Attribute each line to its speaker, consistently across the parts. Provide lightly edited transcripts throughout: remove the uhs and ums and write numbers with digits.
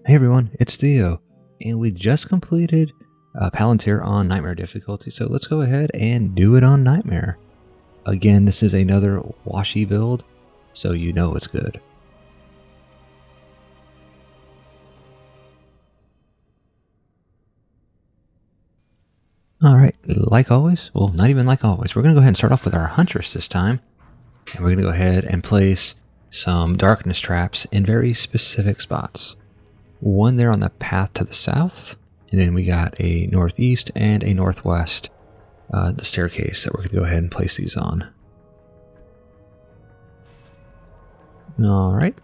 Speaker 1: Hey everyone, it's Theo, and we just completed Palantir on Nightmare difficulty, so let's go ahead and do it on Nightmare. Again, this is another washy build, so you know it's good. Alright, like always, well not even like always, we're going to go ahead and start off with our Huntress this time, and we're going to go ahead and place some darkness traps in very specific spots. One there on the path to the south, and then we got a northeast and a northwest, the staircase that we're going to go ahead and place these on. Alright,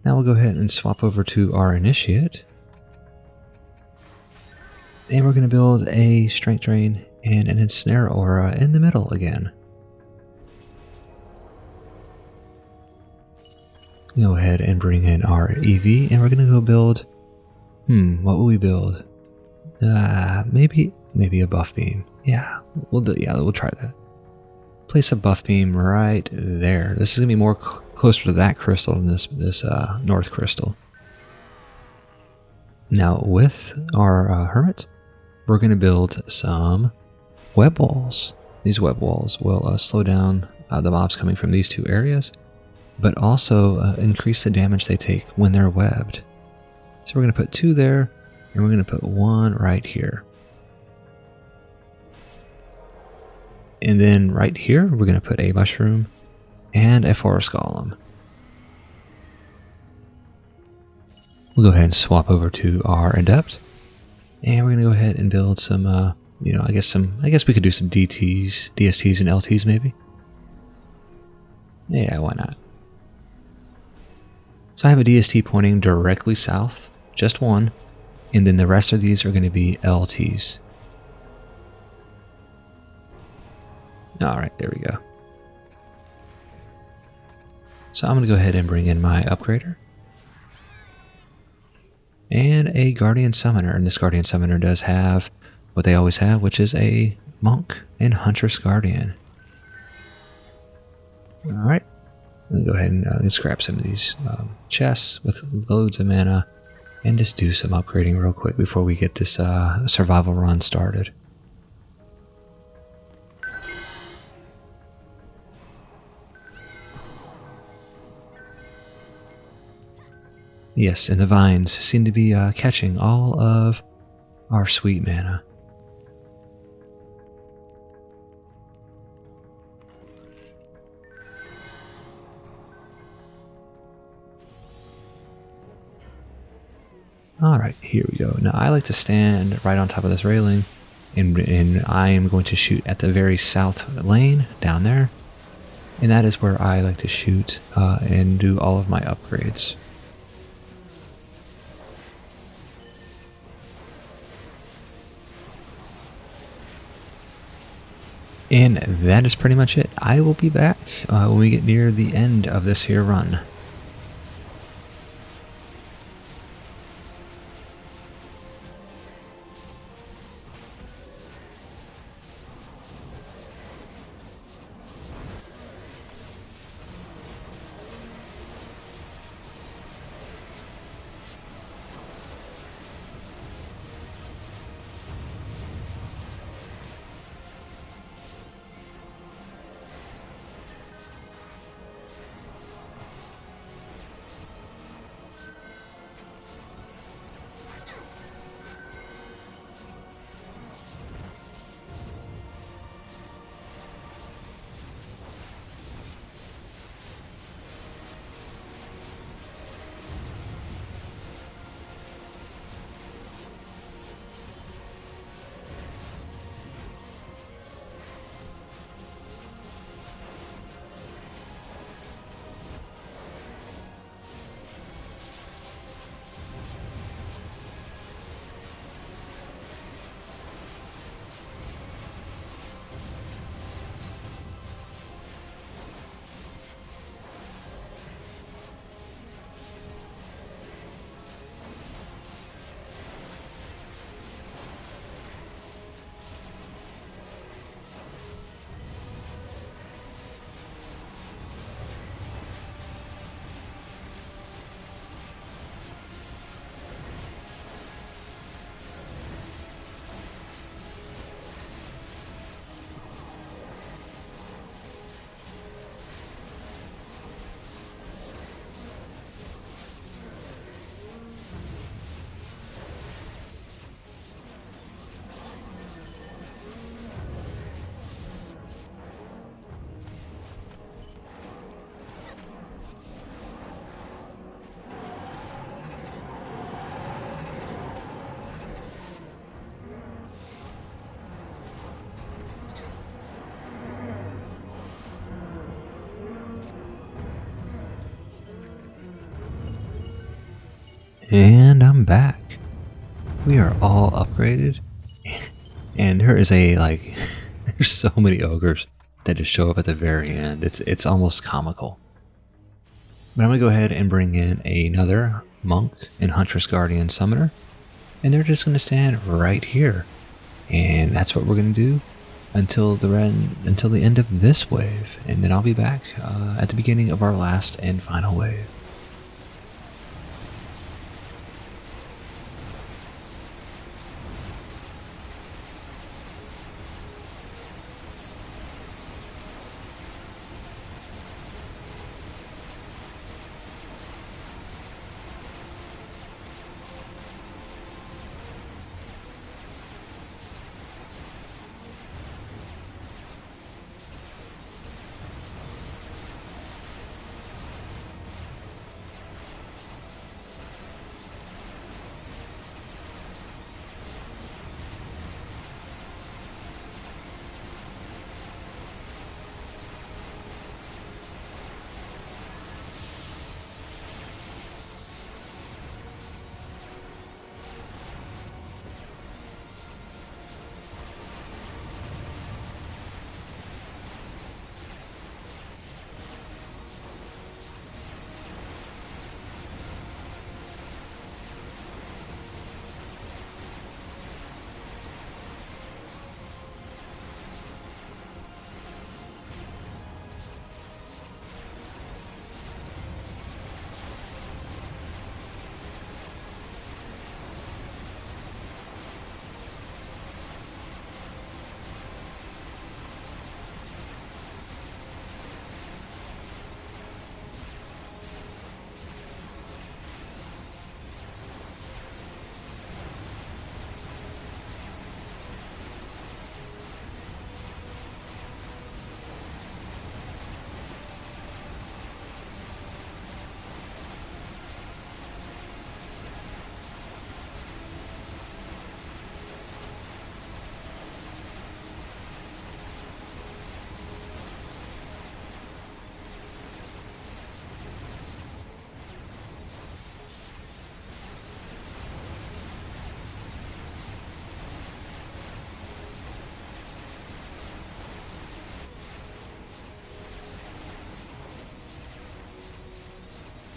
Speaker 1: now we'll go ahead and swap over to our initiate. And we're going to build a strength drain and an ensnare aura in the middle again. Go ahead and bring in our EV, and we're going to go build, what will we build? Maybe a buff beam. Yeah, we'll try that. Place a buff beam right there. This is going to be more closer to that crystal than this north crystal. Now with our Hermit, we're going to build some web walls. These web walls will slow down the mobs coming from these two areas, but also increase the damage they take when they're webbed. So we're going to put two there, and we're going to put one right here. And then right here, we're going to put a mushroom and a forest golem. We'll go ahead and swap over to our adept, and we're going to go ahead and build some, I guess we could do some DTs, DSTs, and LTs maybe. Yeah, why not? So I have a DST pointing directly south, just one, and then the rest of these are going to be LTs. Alright, there we go. So I'm going to go ahead and bring in my upgrader. And a Guardian Summoner, and this Guardian Summoner does have what they always have, which is a Monk and Huntress Guardian. Alright. Let me go ahead and let's grab some of these chests with loads of mana and just do some upgrading real quick before we get this survival run started. Yes, and the vines seem to be catching all of our sweet mana. Alright, here we go. Now I like to stand right on top of this railing, and I am going to shoot at the very south lane down there. And that is where I like to shoot and do all of my upgrades. And that is pretty much it. I will be back when we get near the end of this here run. And I'm back. We are all upgraded. And there is there's so many ogres that just show up at the very end. It's almost comical. But I'm going to go ahead and bring in another monk and Huntress Guardian Summoner. And they're just going to stand right here. And that's what we're going to do until the end of this wave. And then I'll be back at the beginning of our last and final wave.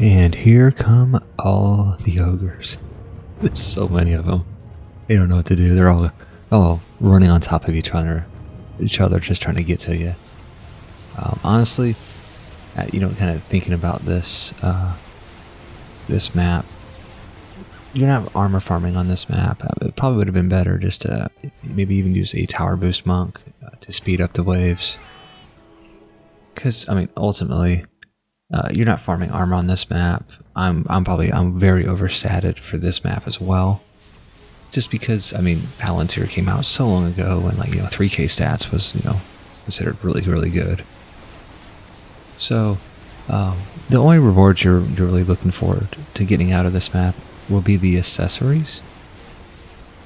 Speaker 1: And here come all the ogres. There's so many of them. They don't know what to do. They're all running on top of each other, just trying to get to you. Honestly, kind of thinking about this map, you're not armor farming on this map. It probably would have been better just to maybe even use a tower boost monk to speed up the waves. Because ultimately, you're not farming armor on this map. I'm very overstated for this map as well. Just because Palantir came out so long ago, and 3K stats was considered really, really good. So the only rewards you're really looking forward to getting out of this map will be the accessories.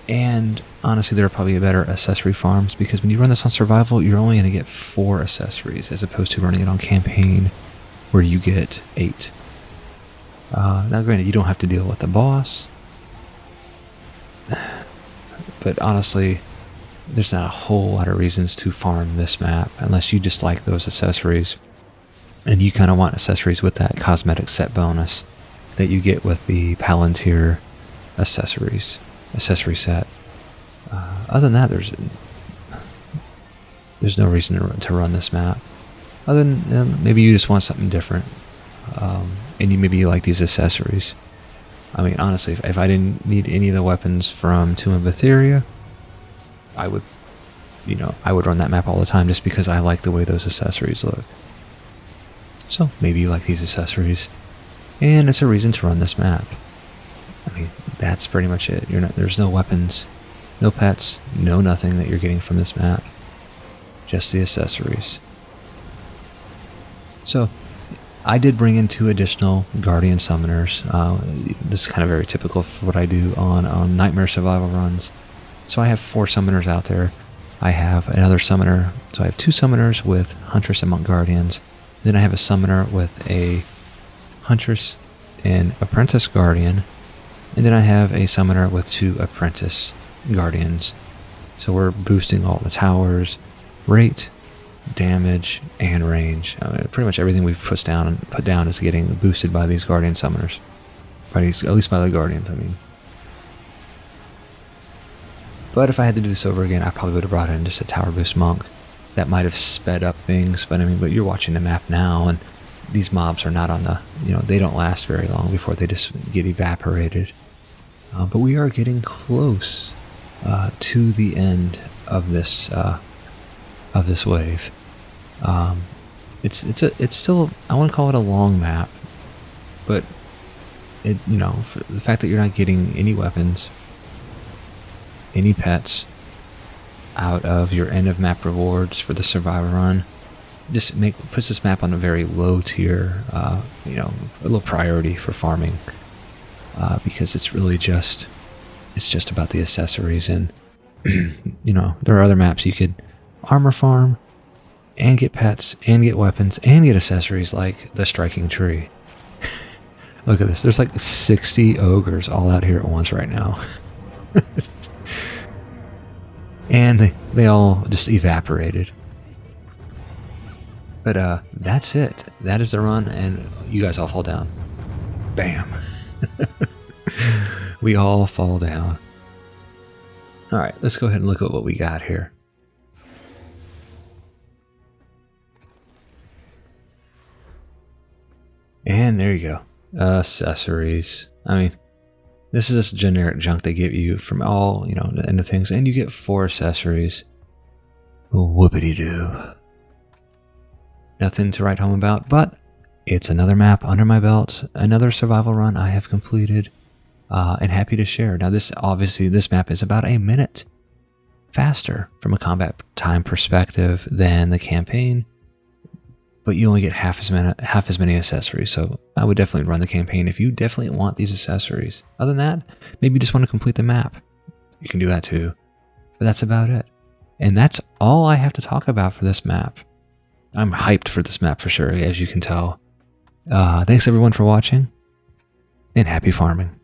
Speaker 1: And honestly, there are probably better accessory farms, because when you run this on survival, you're only going to get 4 accessories as opposed to running it on campaign, where you get 8. Now granted, you don't have to deal with the boss, but honestly, there's not a whole lot of reasons to farm this map unless you just like those accessories and you kind of want accessories with that cosmetic set bonus that you get with the Palantir accessory set. Other than that, there's no reason to run this map. Other than maybe you just want something different, and maybe you like these accessories. Honestly, if I didn't need any of the weapons from Tomb of Etheria, I would run that map all the time just because I like the way those accessories look. So maybe you like these accessories, and it's a reason to run this map. That's pretty much it. There's no weapons, no pets, no nothing that you're getting from this map. Just the accessories. So, I did bring in 2 additional Guardian Summoners. This is kind of very typical for what I do on Nightmare Survival runs. So I have 4 Summoners out there. I have another Summoner, so I have 2 Summoners with Huntress and Monk Guardians. Then I have a Summoner with a Huntress and Apprentice Guardian. And then I have a summoner with 2 apprentice guardians. So we're boosting all the towers, rate, damage, and range. I mean, pretty much everything we've put down is getting boosted by these guardian summoners. At least by the guardians, I mean. But if I had to do this over again, I probably would have brought in just a tower boost monk. That might have sped up things, but I mean, but you're watching the map now, and these mobs are not on the, they don't last very long before they just get evaporated. But we are getting close to the end of this wave. It's still, I wouldn't call it a long map, but for the fact that you're not getting any weapons, any pets out of your end of map rewards for the survival run, just puts this map on a very low tier, a low priority for farming, because it's really just about the accessories. And there are other maps you could armor farm and get pets and get weapons and get accessories, like the striking tree. Look at this, there's like 60 ogres all out here at once right now. And they all just evaporated. But that's it. That is the run, and you guys all fall down. Bam. We all fall down. Alright, let's go ahead and look at what we got here. And there you go. Accessories. I mean, this is just generic junk they give you from all, the end of things. And you get 4 accessories. Whoopity-doo. Nothing to write home about, but it's another map under my belt. Another survival run I have completed. And happy to share. Now this map is about a minute faster from a combat time perspective than the campaign. But you only get half as many accessories, so I would definitely run the campaign if you definitely want these accessories. Other than that, maybe you just want to complete the map. You can do that too. But that's about it. And that's all I have to talk about for this map. I'm hyped for this map for sure, as you can tell. Thanks everyone for watching, and happy farming.